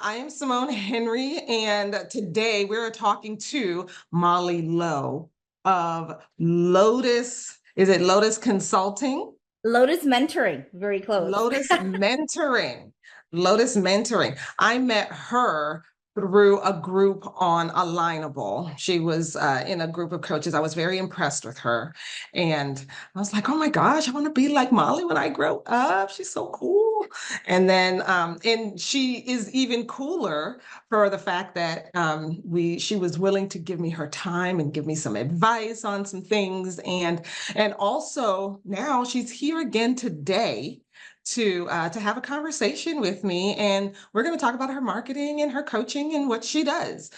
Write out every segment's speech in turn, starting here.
I am Simone Henry, and today we're talking to Mollie Lowe of Lotus. Is it Lotus Consulting? Lotus mentoring, very close. Lotus Mentoring. Lotus Mentoring. I met her through a group on Alignable. She was in a group of coaches. I was very impressed with her. And I was like, oh my gosh, I want to be like Mollie when I grow up. She's so cool. And she is even cooler for the fact that she was willing to give me her time and give me some advice on some things. And also now she's here again today to have a conversation with me, and we're going to talk about her marketing and her coaching and what she does.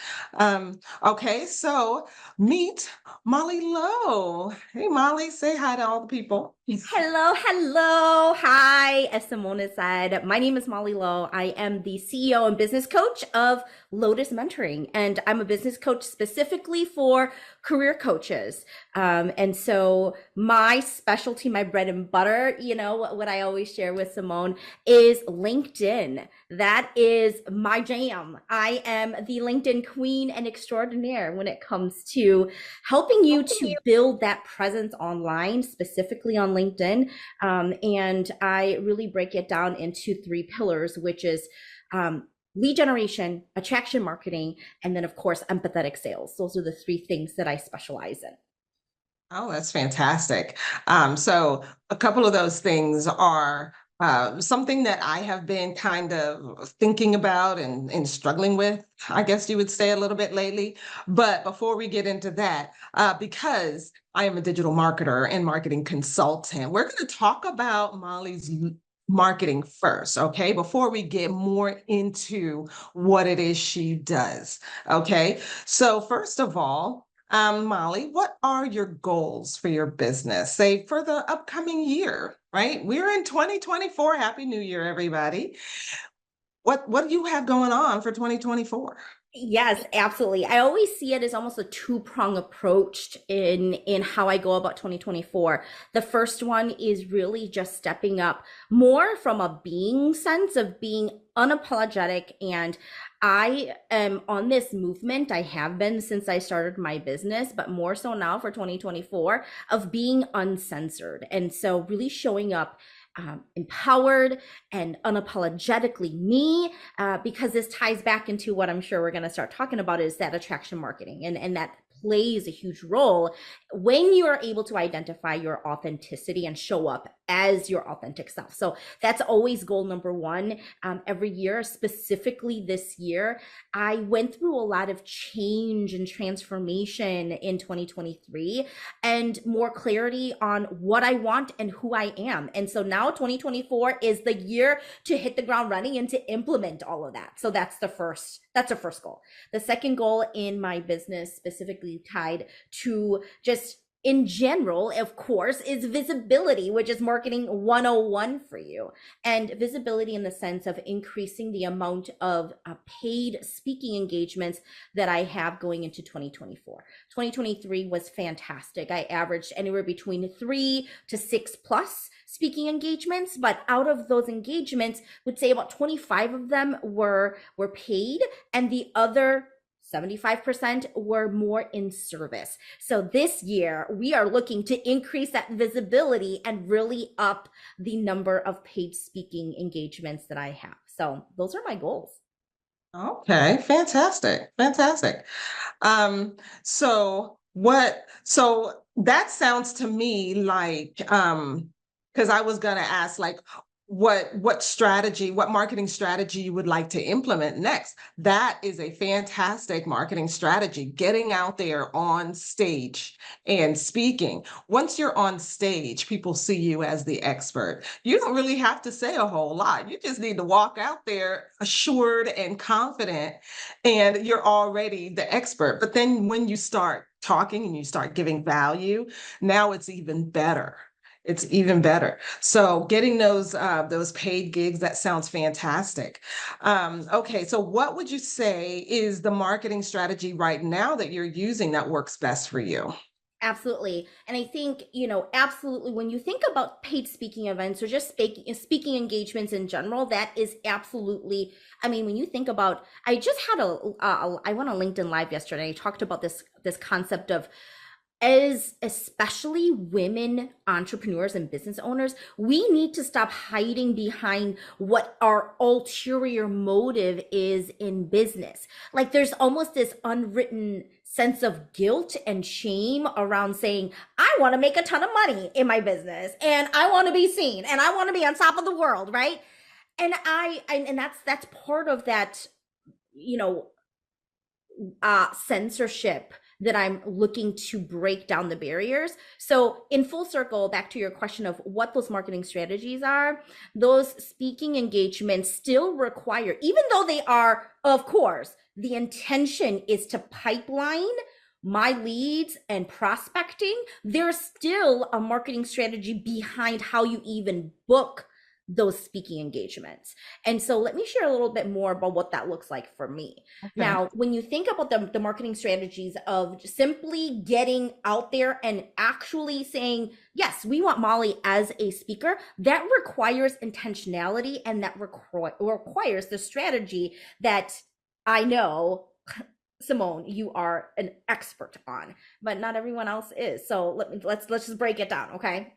Okay, so meet Mollie Lowe. Hey, Mollie, say hi to all the people. Hello, hello. Hi, as Simone said, my name is Mollie Lowe. I am the CEO and business coach of Lotus Mentoring, and I'm a business coach specifically for career coaches. And so my specialty, my bread and butter, what I always share with Simone is LinkedIn. That is my jam. I am the LinkedIn queen and extraordinaire when it comes to helping you to build that presence online, specifically on LinkedIn. And I really break it down into three pillars, which is lead generation, attraction marketing, and then, of course, empathetic sales. Those are the three things that I specialize in. Oh, that's fantastic. So a couple of those things are something that I have been kind of thinking about and struggling with, I guess you would say, a little bit lately. But before we get into that, because I am a digital marketer and marketing consultant, we're going to talk about Mollie's marketing first, okay? Before we get more into what it is she does, okay? So first of all, Mollie, what are your goals for your business, say for the upcoming year, right? We're in 2024. Happy New Year, everybody. What do you have going on for 2024? Yes, absolutely. I always see it as almost a two-prong approach in how I go about 2024. The first one is really just stepping up more from a being sense of being unapologetic, and I am on this movement. I have been since I started my business, but more so now for 2024 of being uncensored. And so really showing up empowered and unapologetically me, because this ties back into what I'm sure we're going to start talking about is that attraction marketing, and that plays a huge role when you are able to identify your authenticity and show up as your authentic self. So that's always goal number one. Every year, specifically this year, I went through a lot of change and transformation in 2023 and more clarity on what I want and who I am. And so now 2024 is the year to hit the ground running and to implement all of that. So that's the first goal. The second goal in my business, specifically tied to just in general, of course, is visibility, which is marketing 101 for you. And visibility in the sense of increasing the amount of paid speaking engagements that I have going into 2024. 2023 was fantastic. I averaged anywhere between 3 to 6 plus speaking engagements, but out of those engagements, would say about 25 of them were paid, and the other 75% were more in service. So this year, we are looking to increase that visibility and really up the number of paid speaking engagements that I have. So those are my goals. Okay, fantastic, fantastic. So that sounds to me like, because I was gonna ask like what strategy, what marketing strategy you would like to implement next. That is a fantastic marketing strategy, getting out there on stage and speaking. Once you're on stage, people see you as the expert. You don't really have to say a whole lot. You just need to walk out there assured and confident, and you're already the expert. But then when you start talking and you start giving value, now it's even better. It's even better. So getting those paid gigs, that sounds fantastic. Okay, so what would you say is the marketing strategy right now that you're using that works best for you? Absolutely. And I think, absolutely when you think about paid speaking events or just speaking engagements in general, that is absolutely, I mean, when you think about, I just had I went on LinkedIn Live yesterday. I talked about this concept of, as especially women entrepreneurs and business owners, we need to stop hiding behind what our ulterior motive is in business. Like there's almost this unwritten sense of guilt and shame around saying, I want to make a ton of money in my business and I want to be seen and I want to be on top of the world, right? And that's part of that, you know, censorship that I'm looking to break down the barriers. So, in full circle, back to your question of what those marketing strategies are, those speaking engagements still require, even though they are, of course, the intention is to pipeline my leads and prospecting, there's still a marketing strategy behind how you even book those speaking engagements. And so let me share a little bit more about what that looks like for me. Okay. Now, when you think about the marketing strategies of simply getting out there and actually saying, yes, we want Mollie as a speaker, that requires intentionality and that requires the strategy that I know, Simone, you are an expert on, but not everyone else is. So let's just break it down, okay?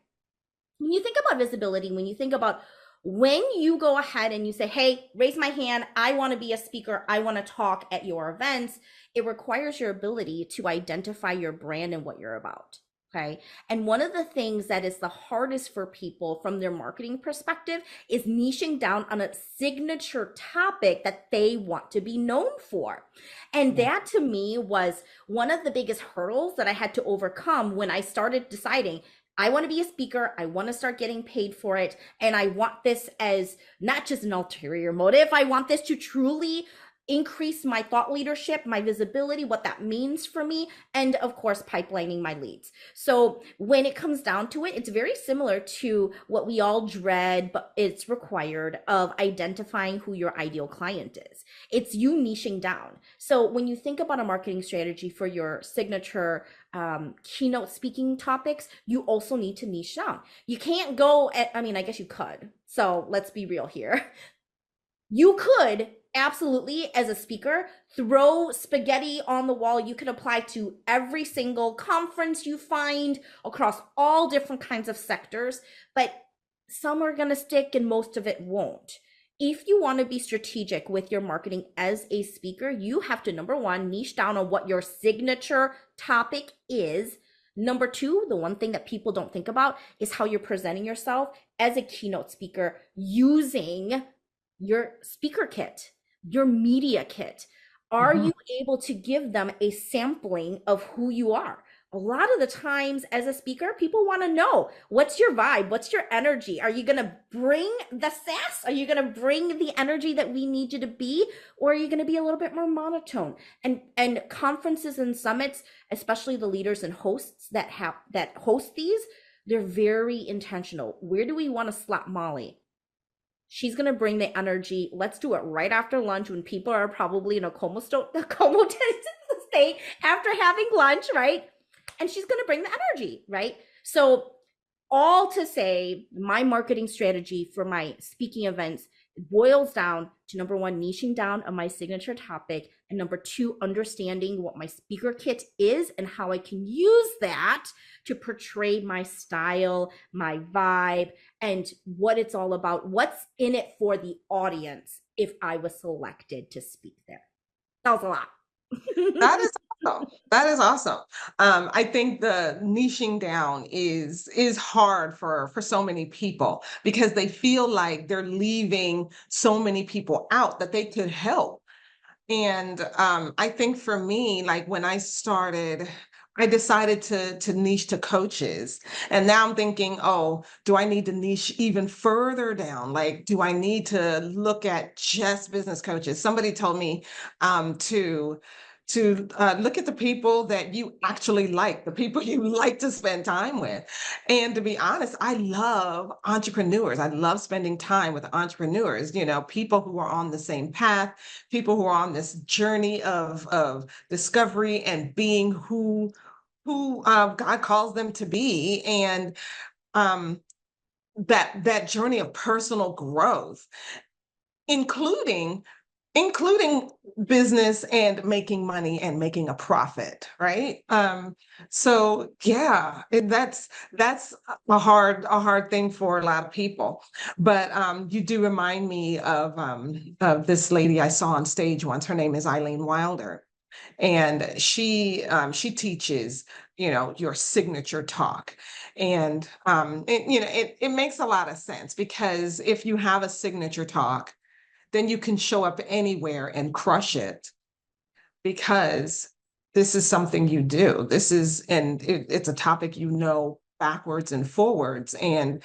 When you think about visibility, when you think about when you go ahead and you say, hey, raise my hand, I want to be a speaker, I want to talk at your events, it requires your ability to identify your brand and what you're about. Okay. And one of the things that is the hardest for people from their marketing perspective is niching down on a signature topic that they want to be known for. And that to me was one of the biggest hurdles that I had to overcome when I started deciding, I want to be a speaker. I want to start getting paid for it. And I want this as not just an ulterior motive. I want this to truly increase my thought leadership, my visibility, what that means for me, and of course, pipelining my leads. So when it comes down to it, it's very similar to what we all dread, but it's required of identifying who your ideal client is. It's you niching down. So when you think about a marketing strategy for your signature keynote speaking topics, you also need to niche down. You can't go at, I mean, I guess you could. So let's be real here. You could absolutely, as a speaker, throw spaghetti on the wall. You could apply to every single conference you find across all different kinds of sectors, but some are going to stick and most of it won't. If you want to be strategic with your marketing as a speaker, you have to, number one, niche down on what your signature topic is. Number two, the one thing that people don't think about is how you're presenting yourself as a keynote speaker using your speaker kit, your media kit. Are Mhm. you able to give them a sampling of who you are? A lot of the times as a speaker, people want to know, what's your vibe? What's your energy? Are you going to bring the sass? Are you going to bring the energy that we need you to be? Or are you going to be a little bit more monotone? And conferences and summits, especially the leaders and hosts that host these, they're very intentional. Where do we want to slap Mollie? She's going to bring the energy. Let's do it right after lunch when people are probably in a comatose state after having lunch, right? And she's going to bring the energy, right? So, all to say, my marketing strategy for my speaking events boils down to number one, niching down on my signature topic, and number two, understanding what my speaker kit is and how I can use that to portray my style, my vibe, and what it's all about, what's in it for the audience if I was selected to speak there. That was a lot. That is awesome. That is awesome. I think the niching down is hard for so many people because they feel like they're leaving so many people out that they could help. And I think for me, like when I started, I decided to niche to coaches. And now I'm thinking, oh, do I need to niche even further down? Like, do I need to look at just business coaches? Somebody told me to look at the people that you actually like, the people you like to spend time with. And to be honest, I love entrepreneurs. I love spending time with entrepreneurs, people who are on the same path, people who are on this journey of discovery and being who who God calls them to be, and um, that journey of personal growth, including including business and making money and making a profit, right? So yeah, that's a hard thing for a lot of people. But you do remind me of this lady I saw on stage once. Her name is Eileen Wilder, and she teaches, you know, your signature talk. And you know, it makes a lot of sense, because if you have a signature talk, then you can show up anywhere and crush it, because this is something you do. This is, and it's a topic you know backwards and forwards, and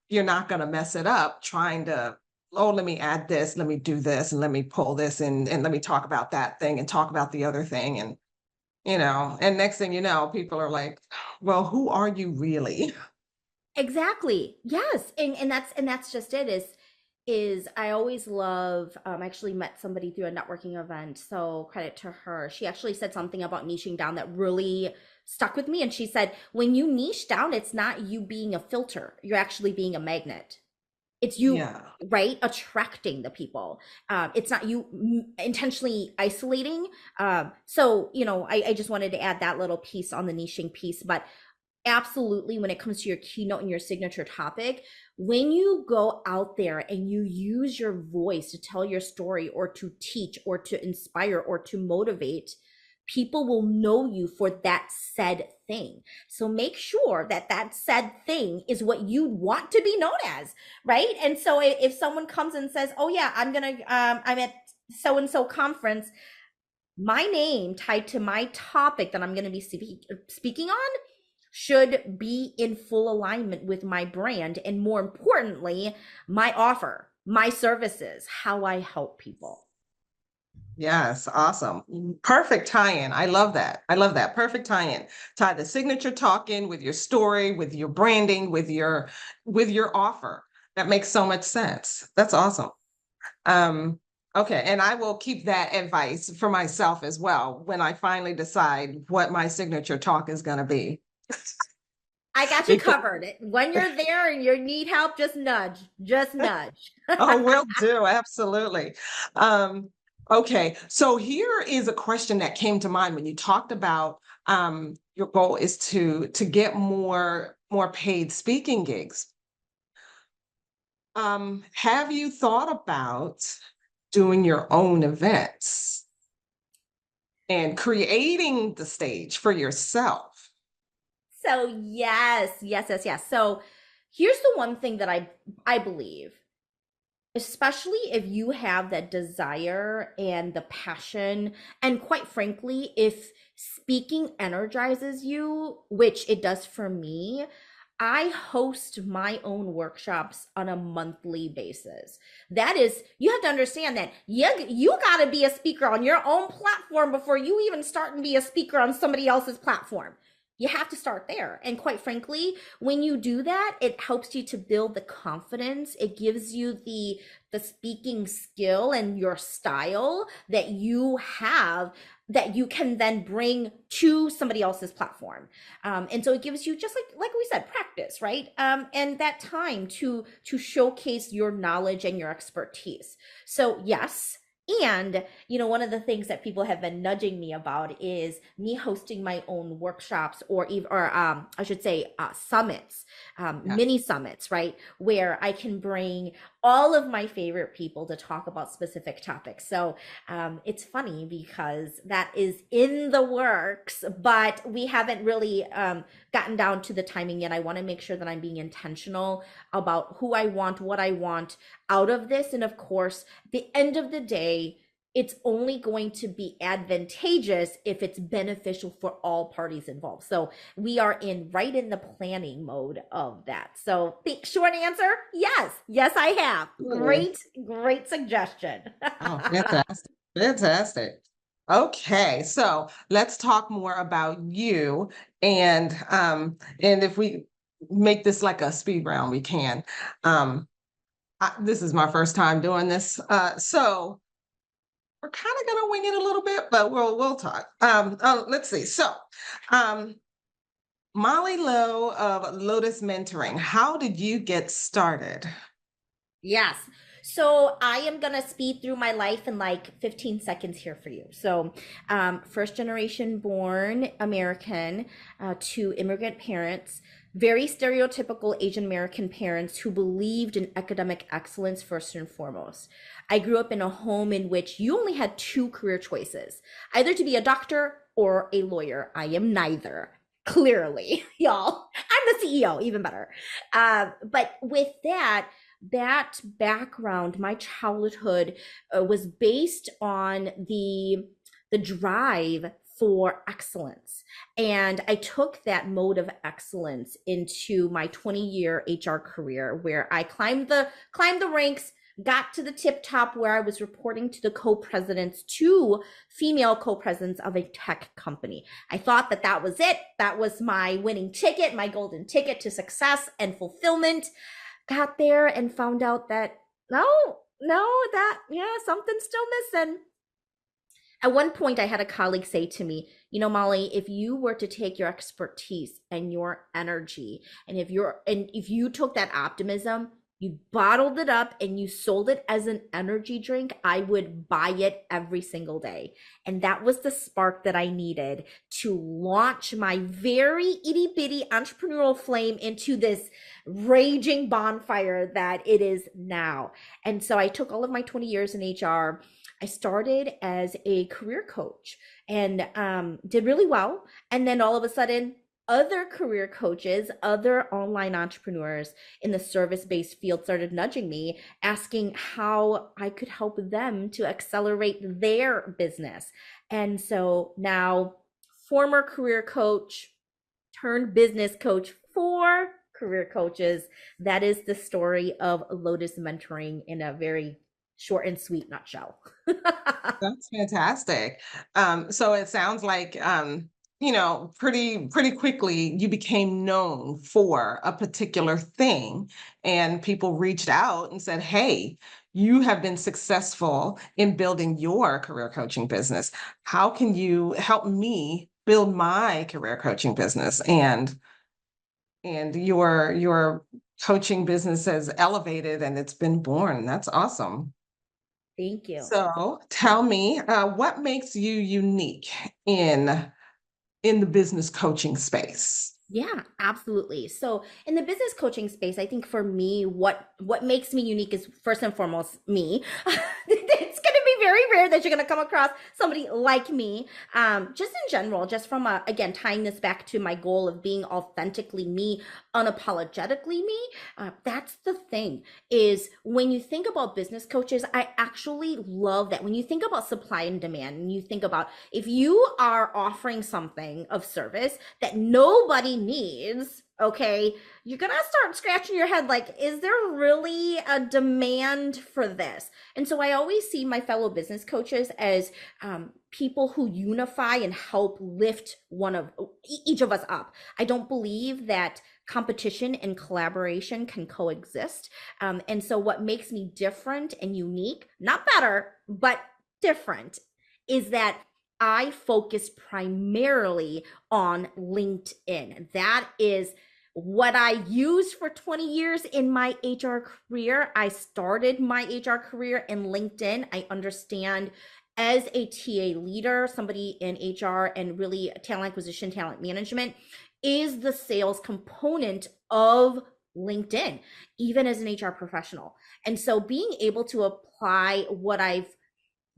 you're not going to mess it up trying to, oh, let me add this, let me do this, and let me pull this in, and let me talk about that thing and talk about the other thing. And, you know, and next thing you know, people are like, well, who are you really? Exactly. Yes. And that's just it is I always love I actually met somebody through a networking event, so credit to her. She actually said something about niching down that really stuck with me, and she said when you niche down, it's not you being a filter, you're actually being a magnet. It's you, Yeah. right, attracting the people. It's not you intentionally isolating. So I just wanted to add that little piece on the niching piece. But absolutely, when it comes to your keynote and your signature topic, when you go out there and you use your voice to tell your story or to teach or to inspire or to motivate, people will know you for that said thing. So make sure that that said thing is what you want to be known as, right? And so if someone comes and says, oh yeah, I'm at so and so conference, my name tied to my topic that I'm going to be speaking on should be in full alignment with my brand, and more importantly, my offer, my services, how I help people. Yes, awesome. Perfect tie-in. I love that. I love that. Perfect tie-in. Tie the signature talk in with your story, with your branding, with your offer. That makes so much sense. That's awesome. Um, okay, and I will keep that advice for myself as well when I finally decide what my signature talk is going to be. I got you Because, covered. When you're there and you need help, just nudge, just nudge. oh, will do. Absolutely. Um, okay, so here is a question that came to mind when you talked about your goal is to get more paid speaking gigs. Have you thought about doing your own events and creating the stage for yourself? So yes, yes, yes, yes. So here's the one thing that I believe, especially if you have that desire and the passion, and quite frankly, if speaking energizes you, which it does for me, I host my own workshops on a monthly basis. That is, you have to understand that you got to be a speaker on your own platform before you even start and be a speaker on somebody else's platform. You have to start there. And quite frankly, when you do that, it helps you to build the confidence. It gives you the speaking skill and your style that you have, that you can then bring to somebody else's platform. And so it gives you, just like we said, practice, right? And that time to showcase your knowledge and your expertise. So yes. And one of the things that people have been nudging me about is me hosting my own workshops, or I should say summits, Yeah. mini summits, right, where I can bring all of my favorite people to talk about specific topics. So it's funny because that is in the works, but we haven't really gotten down to the timing yet. I want to make sure that I'm being intentional about who I want, what I want out of this. And of course, at the end of the day, it's only going to be advantageous if it's beneficial for all parties involved. So we are right in the planning mode of that. So the short answer, yes. Yes, I have. Absolutely. Great suggestion. Oh, fantastic. Fantastic. Okay, so let's talk more about you, and if we make this like a speed round, we can. Um this is my first time doing this. So we're kind of gonna wing it a little bit, but we'll talk. Let's see. So, um, Molly Lowe of Lotus Mentoring. How did you get started? Yes. So I am going to speed through my life in like 15 seconds here for you. So, first generation born American to immigrant parents, very stereotypical Asian American parents who believed in academic excellence first and foremost. I grew up in a home in which you only had two career choices, either to be a doctor or a lawyer. I am neither. Clearly, y'all. I'm the CEO, even better. But with that background, my childhood was based on the drive for excellence. And I took that mode of excellence into my 20-year HR career where I climbed the ranks, got to the tip top where I was reporting to the co-presidents, two female co-presidents of a tech company. I thought that that was it. That was my winning ticket, my golden ticket to success and fulfillment. Got there and found out that no, something's still missing. At one point, I had a colleague say to me, Molly, if you were to take your expertise and your energy, and if you took that optimism, you bottled it up and you sold it as an energy drink, I would buy it every single day. And that was the spark that I needed to launch my very itty bitty entrepreneurial flame into this raging bonfire that it is now. And so I took all of my 20 years in HR. I started as a career coach and did really well. And then all of a sudden, other career coaches, other online entrepreneurs in the service-based field started nudging me, asking how I could help them to accelerate their business. And so now, former career coach turned business coach for career coaches. That is the story of Lotus Mentoring in a very short and sweet nutshell. That's fantastic. So it sounds like pretty quickly you became known for a particular thing, and people reached out and said, "Hey, you have been successful in building your career coaching business. How can you help me build my career coaching business?" And your coaching business has elevated and it's been born. That's awesome. Thank you. So tell me, what makes you unique in in the business coaching space? Yeah, absolutely. So in the business coaching space, I think for me, what makes me unique is first and foremost me. It's going to be very rare that you're going to come across somebody like me. Just in general, just from again tying this back to my goal of being authentically me, unapologetically me. That's the thing is when you think about business coaches, I actually love that when you think about supply and demand, and you think about if you are offering something of service that nobody needs, okay, you're gonna start scratching your head like, is there really a demand for this? And so I always see my fellow business coaches as people who unify and help lift each of us up. I don't believe that competition and collaboration can coexist. And so what makes me different and unique, not better, but different, is that I focus primarily on LinkedIn. That is what I used for 20 years in my HR career. I started my HR career in LinkedIn. I understand as a TA leader, somebody in HR and really talent acquisition, talent management is the sales component of LinkedIn, even as an HR professional. And so being able to apply what I've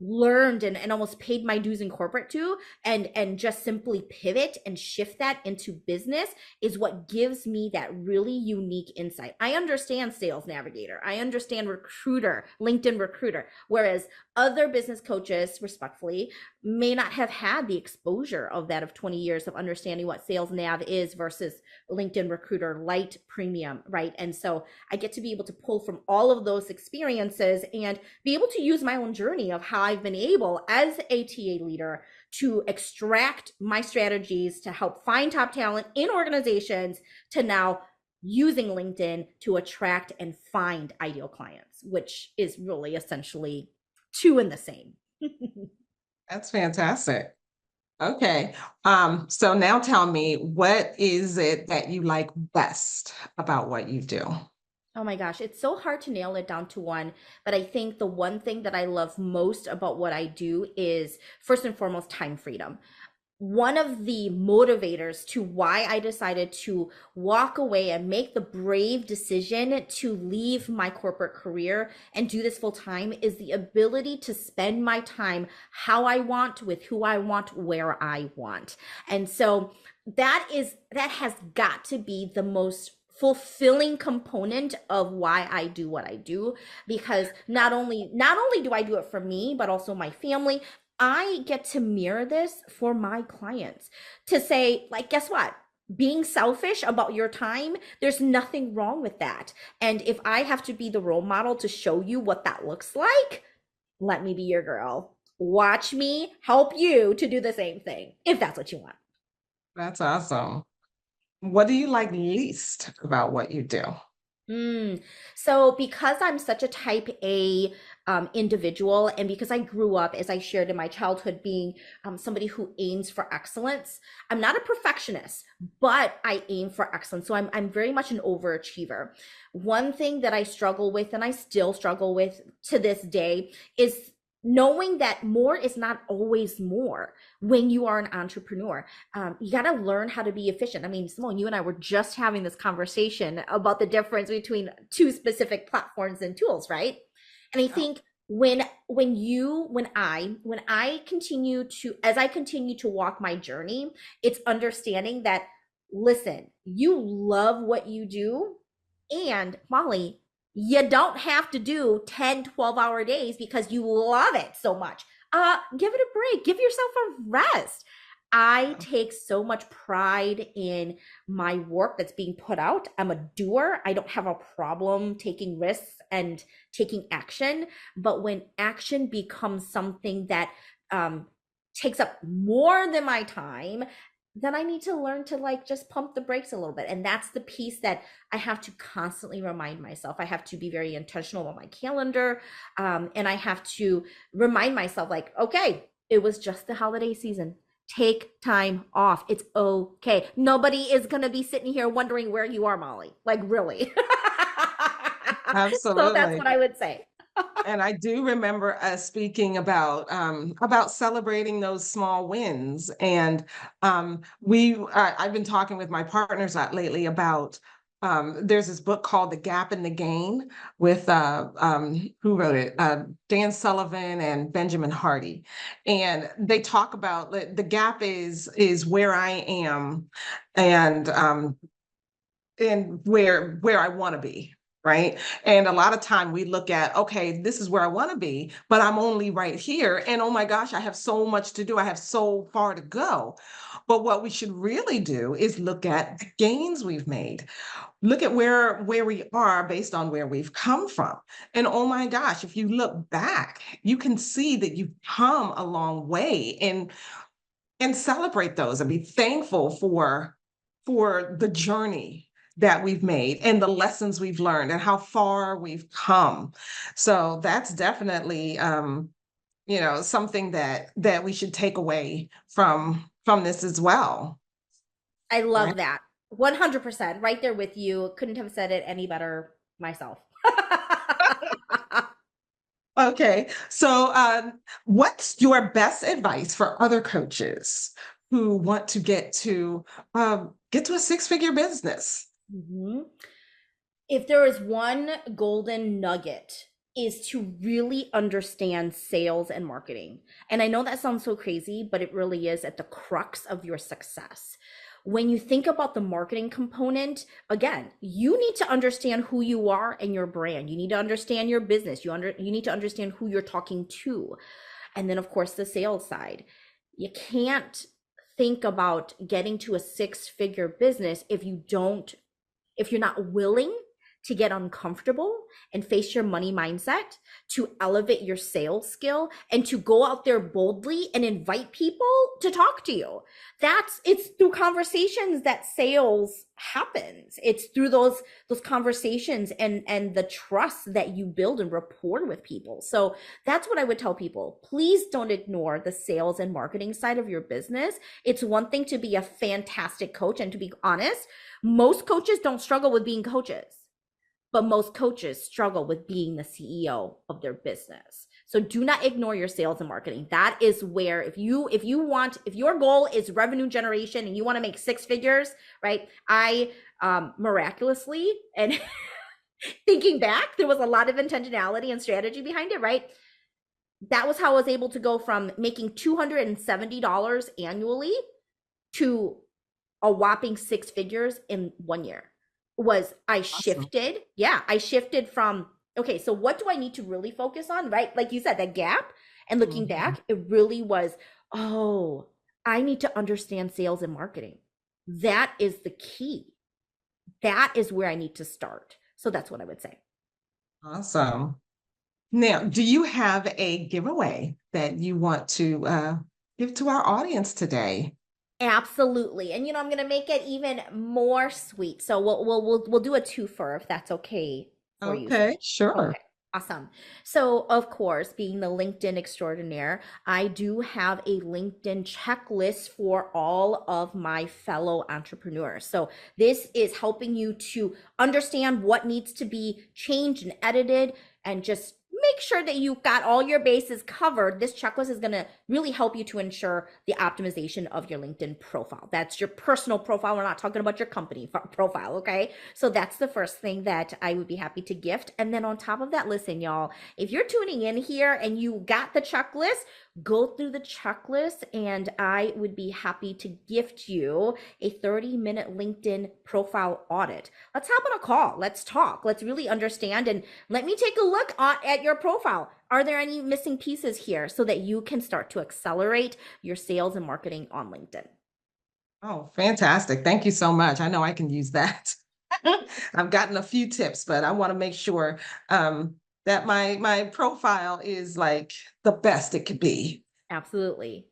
learned and almost paid my dues in corporate too and just simply pivot and shift that into business is what gives me that really unique insight. I understand sales navigator, I understand recruiter, LinkedIn recruiter, whereas other business coaches respectfully may not have had the exposure of that of 20 years of understanding what sales nav is versus LinkedIn recruiter light premium, right? And so I get to be able to pull from all of those experiences and be able to use my own journey of how I've been able as a TA leader to extract my strategies to help find top talent in organizations to now using LinkedIn to attract and find ideal clients, which is really essentially two in the same. That's fantastic. Okay. So now tell me, what is it that you like best about what you do? Oh my gosh, it's so hard to nail it down to one, but I think the one thing that I love most about what I do is first and foremost time freedom. One of the motivators to why I decided to walk away and make the brave decision to leave my corporate career and do this full time is the ability to spend my time how I want, with who I want, where I want. And so that has got to be the most fulfilling component of why I do what I do, because not only do I do it for me but also my family. I get to mirror this for my clients to say, like, guess what? Being selfish about your time, there's nothing wrong with that. And if I have to be the role model to show you what that looks like, let me be your girl. Watch me help you to do the same thing if that's what you want. That's awesome. What do you like least about what you do? Mm. So because I'm such a type A individual, and because I grew up, as I shared in my childhood, being somebody who aims for excellence, I'm not a perfectionist, but I aim for excellence. So I'm very much an overachiever. One thing that I struggle with, and I still struggle with to this day, is knowing that more is not always more when you are an entrepreneur. You got to learn how to be efficient. I mean, Simone, you and I were just having this conversation about the difference between two specific platforms and tools, right? And I think when I continue to, as I continue to walk my journey, it's understanding that, listen, you love what you do, and Molly, you don't have to do 10, 12-hour days because you love it so much. Give it a break, give yourself a rest. I take so much pride in my work that's being put out. I'm a doer. I don't have a problem taking risks and taking action. But when action becomes something that takes up more than my time, then I need to learn to, like, just pump the brakes a little bit. And that's the piece that I have to constantly remind myself. I have to be very intentional on my calendar. And I have to remind myself, like, okay, it was just the holiday season. Take time off. It's okay. Nobody is going to be sitting here wondering where you are, Molly. Like, really. So that's Absolutely. what I would say. And I do remember us speaking about celebrating those small wins. And I've been talking with my partners lately about there's this book called The Gap and the Gain with who wrote it? Dan Sullivan and Benjamin Hardy. And they talk about the gap is where I am and where I want to be, right? And a lot of time we look at, okay, this is where I want to be, but I'm only right here. And oh my gosh, I have so much to do. I have so far to go. But what we should really do is look at the gains we've made. Look at where we are based on where we've come from. And oh my gosh, if you look back, you can see that you've come a long way and celebrate those and be thankful for the journey that we've made and the lessons we've learned and how far we've come. So that's definitely something that we should take away from this as well. I Right. love that. 100%. Right there with you. Couldn't have said it any better myself. Okay. So what's your best advice for other coaches who want to get to a six-figure business? Mhm. If there is one golden nugget, is to really understand sales and marketing. And I know that sounds so crazy, but it really is at the crux of your success. When you think about the marketing component, again, you need to understand who you are and your brand. You need to understand your business. You need to understand who you're talking to. And then of course the sales side. You can't think about getting to a six-figure business if you're not willing to get uncomfortable and face your money mindset, to elevate your sales skill, and to go out there boldly and invite people to talk to you. It's through conversations that sales happens. It's through those conversations and the trust that you build and rapport with people. So that's what I would tell people. Please don't ignore the sales and marketing side of your business. It's one thing to be a fantastic coach, and to be honest, most coaches don't struggle with being coaches, but most coaches struggle with being the CEO of their business. So do not ignore your sales and marketing. That is where, if your goal is revenue generation and you want to make six figures, right? I miraculously, and thinking back, there was a lot of intentionality and strategy behind it, right? That was how I was able to go from making $270 annually to a whopping six figures in 1 year. I Awesome. shifted. Yeah, I shifted from, okay, so what do I need to really focus on, right? Like you said, that gap. And looking Mhm. back, it really was, oh, I need to understand sales and marketing. That is the key. That is where I need to start. So that's what I would say. Awesome. Now, do you have a giveaway that you want to give to our audience today? Absolutely. And I'm gonna make it even more sweet. So we'll do a twofer if that's okay for you. Okay, sure. Okay. Awesome. So, of course, being the LinkedIn extraordinaire, I do have a LinkedIn checklist for all of my fellow entrepreneurs. So, this is helping you to understand what needs to be changed and edited, and just make sure that you've got all your bases covered. This checklist is going to really help you to ensure the optimization of your LinkedIn profile. That's your personal profile. We're not talking about your company profile, okay? So that's the first thing that I would be happy to gift. And then on top of that, listen, y'all, if you're tuning in here and you got the checklist, go through the checklist and I would be happy to gift you a 30-minute LinkedIn profile audit. Let's hop on a call. Let's talk. Let's really understand, and let me take a look at your profile. Are there any missing pieces here so that you can start to accelerate your sales and marketing on LinkedIn? Oh, fantastic. Thank you so much. I know I can use that. I've gotten a few tips, but I want to make sure that my profile is like the best it could be. Absolutely.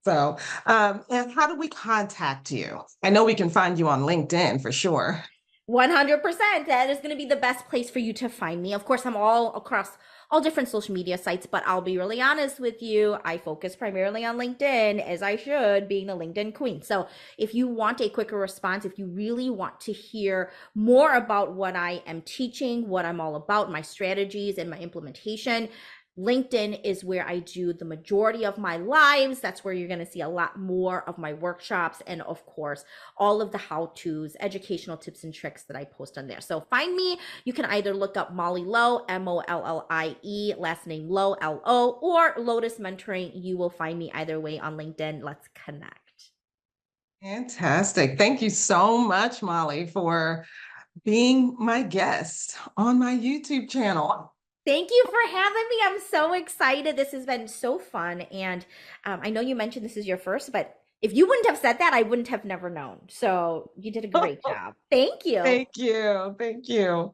So, and how do we contact you? I know we can find you on LinkedIn for sure. 100%. That is going to be the best place for you to find me. Of course, I'm all across all different social media sites, but I'll be really honest with you. I focus primarily on LinkedIn, as I should, being the LinkedIn queen. So if you want a quicker response, if you really want to hear more about what I am teaching, what I'm all about, my strategies and my implementation, LinkedIn is where I do the majority of my lives. That's where you're going to see a lot more of my workshops, and of course, all of the how-tos, educational tips and tricks that I post on there. So find me. You can either look up Mollie Lowe, Mollie, last name Lowe, Lo, or Lotus Mentoring. You will find me either way on LinkedIn. Let's connect. Fantastic. Thank you so much, Molly, for being my guest on my YouTube channel. Thank you for having me. I'm so excited. This has been so fun. And I know you mentioned this is your first, but if you wouldn't have said that, I wouldn't have never known. So you did a great job. Thank you. Thank you. Thank you.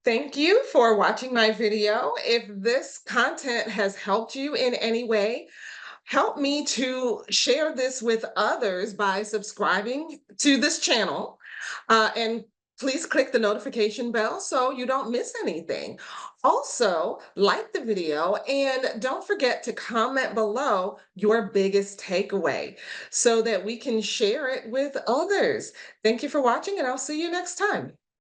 Thank you for watching my video. If this content has helped you in any way, help me to share this with others by subscribing to this channel. And please click the notification bell so you don't miss anything. Also, like the video and don't forget to comment below your biggest takeaway so that we can share it with others. Thank you for watching, and I'll see you next time.